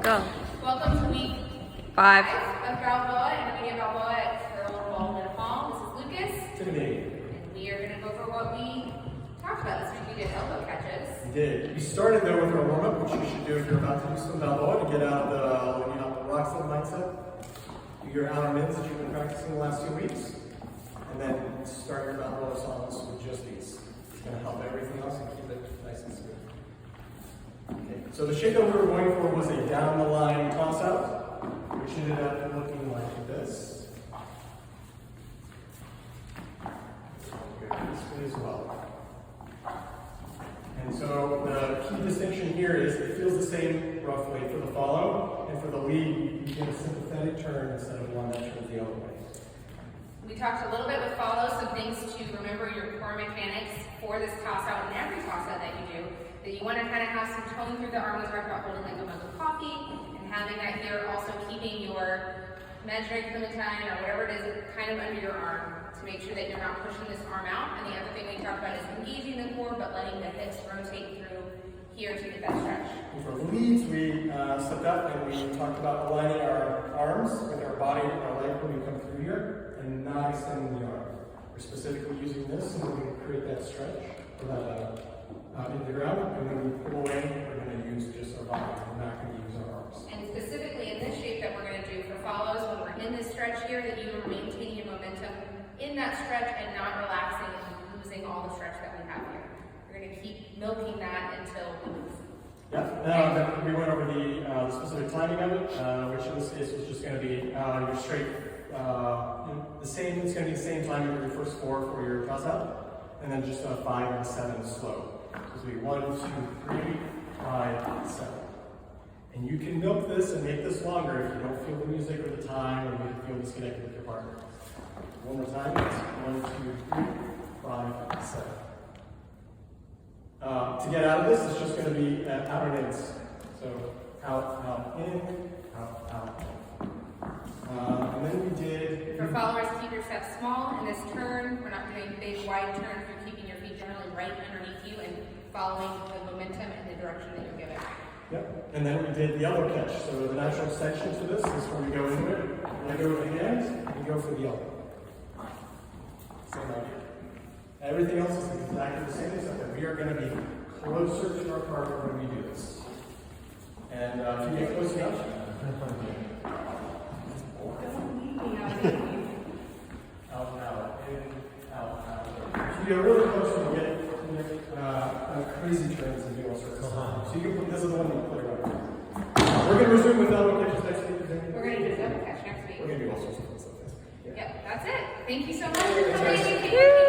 Go. Welcome to week 5 of Balboa and Media Balboa at Earl Baldwin Hall. This is Lukasz. Tiffany. And we are going to go over what we talked about this week. We did elbow catches. We did. We started though with our warm-up, which you should do if you're about to do some Balboa to get out of the rock slide mindset. Do your outer mids that you've been practicing the last 2 weeks. And then start your Balboa songs with just these. It's going to help everything else and keep it nice and smooth. Okay. So the shape that we were going for was a down the line toss out, which ended up looking like this. Good this way as well. And so the key distinction here is it feels the same roughly for the follow, and for the lead, you get a sympathetic turn instead of one that turns the other way. We talked a little bit with follow, some things to remember your core mechanics for this toss out and every toss out that you do. That you want to kind of have some tone through the arm. We talked about holding like a mug of coffee and having that here, also keeping your imaginary clementine or whatever it is kind of under your arm to make sure that you're not pushing this arm out. And the other thing we talked about is engaging the core but letting the hips rotate through here to get that stretch. And for leads, we stepped up and we talked about aligning our arms with our body and our leg when we come through here and not extending the arm. We're specifically using this and we're going to create that stretch or that into the ground, and when we pull away, we're going to use just our body. We're not going to use our arms. And specifically in this shape that we're going to do for follows, when we're in this stretch here, that you are maintaining your momentum in that stretch and not relaxing and losing all the stretch that we have here. We're going to keep milking that until we move. Yeah, we went over the specific timing of it, which in this case was just going to be your straight, the same. It's going to be the same timing for your first 4 for your toss out, and then just 5 and 7 slow. So it'll be 1, 2, 3, 5, 7. And you can milk this and make this longer if you don't feel the music or the time or you feel disconnected with your partner. One more time, it's 1, 2, 3, 5, 7. To get out of this, it's just going to be outer ends. So out, out, in, out, out, in. And then we did... For followers, keep your steps small. In this turn, we're not doing big, wide turns. You're keeping your feet generally right underneath you and following the momentum and the direction that you're giving. Yep. And then we did the elbow catch. So the natural extension to this is when we go into it. When I go with the hands, we go for the elbow. Same idea. Everything else is exactly the same, except that we are going to be closer to our partner when we do this. And if you get close enough, out, out, in, out, out. If you get really close, you'll get crazy turns and do all sorts of stuff. So you can put this is the one you play right now. We're going to resume with elbow catches next week. We're going to do double catch next week. We're going to do all sorts of stuff. Yep, that's it. Thank you so much for coming.